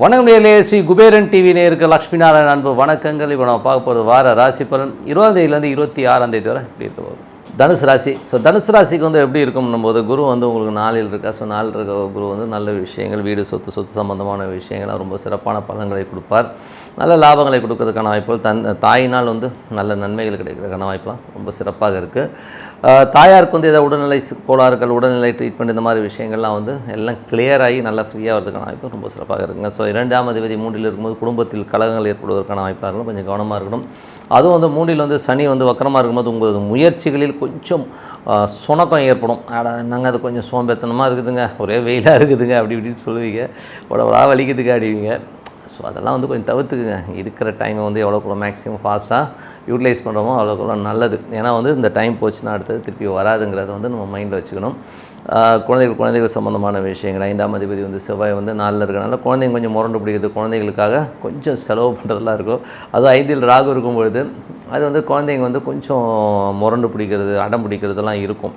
வணக்கம் நேயர்களே, ஸ்ரீ குபேரன் டிவி நேயருக்கு லக்ஷ்மி நாராயண அன்பு வணக்கங்கள். இப்போ நம்ம பார்க்க போகிறது வார ராசி பலன் 20 தேதியிலேருந்து 26 வரை எப்படி இருக்க போகுது. தனுசு ராசி. தனுசு ராசிக்கு எப்படி இருக்கும்னும் போது குரு உங்களுக்கு 4ல் இருக்கா. 4ல் இருக்க குரு நல்ல விஷயங்கள், வீடு சொத்து சம்பந்தமான விஷயங்கள்லாம் ரொம்ப சிறப்பான பலன்களை கொடுப்பார். நல்ல லாபங்களை கொடுக்கறதுக்கான வாய்ப்புகள், தாயினால் நல்ல நன்மைகள் கிடைக்கிறதுக்கான வாய்ப்புலாம் ரொம்ப சிறப்பாக இருக்குது. தாயாருக்கு ஏதாவது உடல்நிலை கோளாறுகள், உடல்நிலை ட்ரீட்மெண்ட், இந்த மாதிரி விஷயங்கள்லாம் எல்லாம் கிளியர் ஆகி நல்லா ஃப்ரீயாக வரதுக்கான வாய்ப்பு ரொம்ப சிறப்பாக இருக்குங்க. 2ஆம் அதிபதி 3ல் இருக்கும்போது குடும்பத்தில் கலகங்கள் ஏற்படுவதற்கான வாய்ப்பாக இருக்கணும். கொஞ்சம் கவனமாக இருக்கணும். அதுவும் 3ல் சனி வக்கரமாக இருக்கும்போது உங்களது முயற்சிகளில் கொஞ்சம் சுணக்கம் ஏற்படும். நாங்கள் அது கொஞ்சம் சோம்பேத்தனமாக இருக்குதுங்க, ஒரே வெயிலாக இருக்குதுங்க, அப்படி இப்படின்னு சொல்லுவீங்க, உடம்புலா வலிக்குதுங்க அப்படிவீங்க. ஸோ அதெல்லாம் கொஞ்சம் தவிர்த்துக்குங்க. இருக்கிற டைமை எவ்வளோக்குள்ள மேக்ஸிமம் ஃபாஸ்ட்டாக யூட்டிலைஸ் பண்ணுறோமோ அவ்வளோக்குள்ள நல்லது. ஏன்னா இந்த டைம் போச்சுன்னா அடுத்தது திருப்பி வராதுங்கிறத நம்ம மைண்டில் வச்சுக்கணும். குழந்தைகள் சம்மந்தமான விஷயங்கள், 5ஆம் அதிபதி செவ்வாய் 4ல் இருக்கிறனால குழந்தைங்க கொஞ்சம் முரண்டு பிடிக்கிறது, குழந்தைகளுக்காக கொஞ்சம் செலவு பண்ணுறதுலாம் இருக்கும். அதுவும் 5ல் ராகு இருக்கும்பொழுது அது குழந்தைங்க கொஞ்சம் முரண்டு பிடிக்கிறது, அடம் பிடிக்கிறதுலாம் இருக்கும்.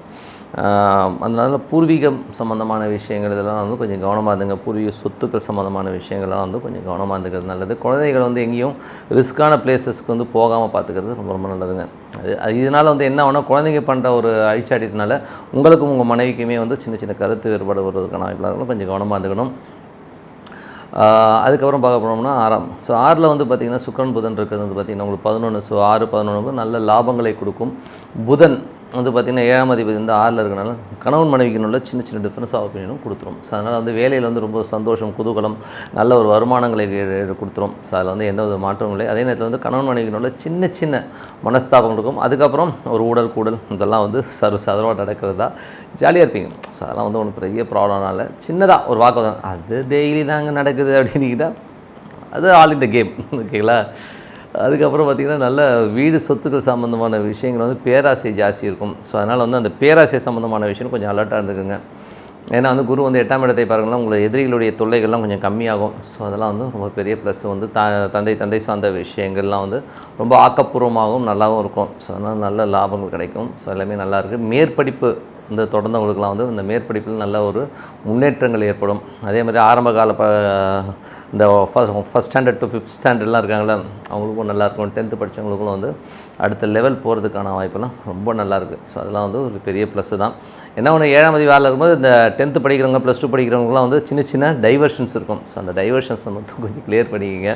அதனால பூர்வீகம் சம்மந்தமான விஷயங்கள் இதெல்லாம் கொஞ்சம் கவனமாக இருந்துங்க. பூர்வீக சொத்துக்கள் சம்மந்தமான விஷயங்கள்லாம் கொஞ்சம் கவனமாக இருந்துக்கிறது நல்லது. குழந்தைகள் எங்கேயும் ரிஸ்க்கான பிளேஸஸ்க்கு போகாமல் பார்த்துக்கிறது ரொம்ப ரொம்ப நல்லதுங்க. இதனால் என்ன ஆகுனா, குழந்தைங்க பண்ணுற ஒரு அழிச்சாட்டினால உங்களுக்கும் உங்கள் மனைவிக்குமே சின்ன சின்ன கருத்து வேறுபாடு வருவதற்கான வாய்ப்புலாம் கொஞ்சம் கவனமாக இருந்துக்கணும். அதுக்கப்புறம் பார்க்க போனோம்னா 6ஆம். 6ல் பார்த்திங்கன்னா சுக்கிரன் புதன் இருக்கிறது பார்த்திங்கன்னா உங்களுக்கு 11. 6, 11 நல்ல லாபங்களை கொடுக்கும். புதன் பார்த்திங்கன்னா 7ஆம் அதிபதி 6ல் இருக்கிறனால கணவன் மனைவிக்கு சின்ன சின்ன டிஃப்ரென்ஸ் ஆஃப் ஒப்பீனியனும் கொடுத்துரும். ஸோ அதனால் வேலையில் ரொம்ப சந்தோஷம், குதூகலம், நல்ல ஒரு வருமானங்களை கொடுத்துரும். ஸோ அதில் எந்த வித மாற்றமும் இல்லை. அதே நேரத்தில் கணவன் மனைவிக்கு சின்ன சின்ன மனஸ்தாபங்கள் இருக்கும். அதுக்கப்புறம் ஒரு ஊடல் கூடல் இதெல்லாம் சர்வசாதாரணமாக நடக்கிறது தான். ஜாலியாக இருப்பீங்க. ஸோ அதெல்லாம் ஒன்றும் பெரிய ப்ராப்ளம்னால சின்னதாக ஒரு வாக்குவாதம், அது டெய்லி தாங்க நடக்குது அப்படின்னிக்கிட்டால் அது ஆல் இன் த கேம். ஓகேங்களா. அதுக்கப்புறம் பார்த்திங்கன்னா நல்ல வீடு சொத்துக்கள் சம்மந்தமான விஷயங்கள் பேராசை ஜாஸ்தி இருக்கும். ஸோ அதனால் அந்த பேராசை சம்மந்தமான விஷயம் கொஞ்சம் அலர்ட்டாக இருந்துக்குங்க. ஏன்னா குரு 8ஆம் இடத்தை பாருங்கன்னா உங்களை எதிரிகளுடைய தொல்லைகள்லாம் கொஞ்சம் கம்மியாகும். ஸோ அதெல்லாம் ரொம்ப பெரிய ப்ளஸ். தந்தை சார்ந்த விஷயங்கள்லாம் ரொம்ப ஆக்கப்பூர்வமாகவும் நல்லாவும் இருக்கும். ஸோ அதனால் நல்ல லாபங்கள் கிடைக்கும். ஸோ எல்லாமே நல்லாயிருக்கு. மேற்படிப்பு தொடர்ந்தவங்களுக்குலாம் இந்த மேற்படிப்பில் நல்ல ஒரு முன்னேற்றங்கள் ஏற்படும். அதே மாதிரி ஆரம்ப கால இந்த ஃபஸ்ட் ஸ்டாண்டர்ட் டு 5th ஸ்டாண்டர்ட்லாம் இருக்காங்களே அவங்களுக்கும் நல்லாயிருக்கும். 10th படித்தவங்களுக்கும் அடுத்த லெவல் போகிறதுக்கான வாய்ப்பெல்லாம் ரொம்ப நல்லாயிருக்கு. ஸோ அதெல்லாம் ஒரு பெரிய ப்ளஸ்ஸு தான். என்ன 7ஆம் அதிபதி வேலை இருக்கும்போது இந்த 10th படிக்கிறவங்க, +2 படிக்கிறவங்களாம் சின்ன சின்ன டைவர்ஷன்ஸ் இருக்கும். ஸோ அந்த டைவர்ஷன்ஸ் கொஞ்சம் கிளியர் பண்ணிக்கிங்க.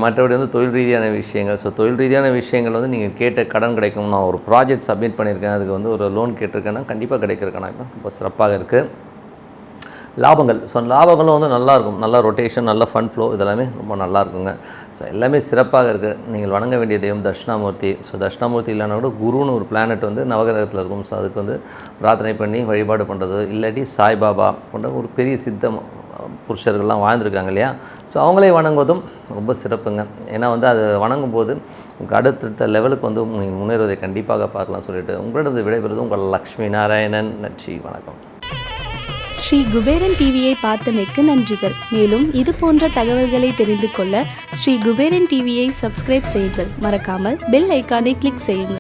மற்றபடி தொழில் ரீதியான விஷயங்கள். ஸோ தொழில் ரீதியான விஷயங்கள் நீங்கள் கேட்ட கடன் கிடைக்கும். நான் ஒரு ப்ராஜெக்ட் சப்மிட் பண்ணியிருக்கேன், அதுக்கு ஒரு லோன் கேட்டிருக்கேன்னா கண்டிப்பாக கிடைக்கிறதுக்கான ரொம்ப சிறப்பாக இருக்குது. லாபங்கள். ஸோ லாபங்களும் நல்லாயிருக்கும். நல்ல ரொட்டேஷன், நல்ல ஃபண்ட் ஃப்ளோ, இதெல்லாமே ரொம்ப நல்லாயிருக்குங்க. ஸோ எல்லாமே சிறப்பாக இருக்குது. நீங்கள் வணங்க வேண்டிய தெய்வம் தட்சிணாமூர்த்தி. ஸோ தட்சிணாமூர்த்தி இல்லைனா கூட குருன்னு ஒரு பிளானட் நவகிரகத்தில் இருக்கும். ஸோ அதுக்கு பிரார்த்தனை பண்ணி வழிபாடு பண்ணுறது, இல்லாட்டி சாய்பாபா போன்ற ஒரு பெரிய சித்தம் புருஷர்கள்லாம் வாழ்ந்துருக்காங்க இல்லையா. ஸோ அவங்களே வணங்குவதும் ரொம்ப சிறப்புங்க. ஏன்னா அது வணங்கும் போது உங்களுக்கு அடுத்தடுத்த லெவலுக்கு நீங்கள் முன்னேறுவதை கண்டிப்பாக பார்க்கலாம் சொல்லிட்டு உங்களோட விடைபெறுவது உங்கள் லக்ஷ்மி நாராயணன். நன்றி, வணக்கம். ஸ்ரீ குபேரன் டிவியை பார்த்தமைக்கு நன்றிகள். மேலும் இது போன்ற தகவல்களை தெரிந்து கொள்ள ஸ்ரீ குபேரன் டிவியை சப்ஸ்கிரைப் செய்யுங்கள். மறக்காமல் பெல் ஐக்கானை கிளிக் செய்யுங்கள்.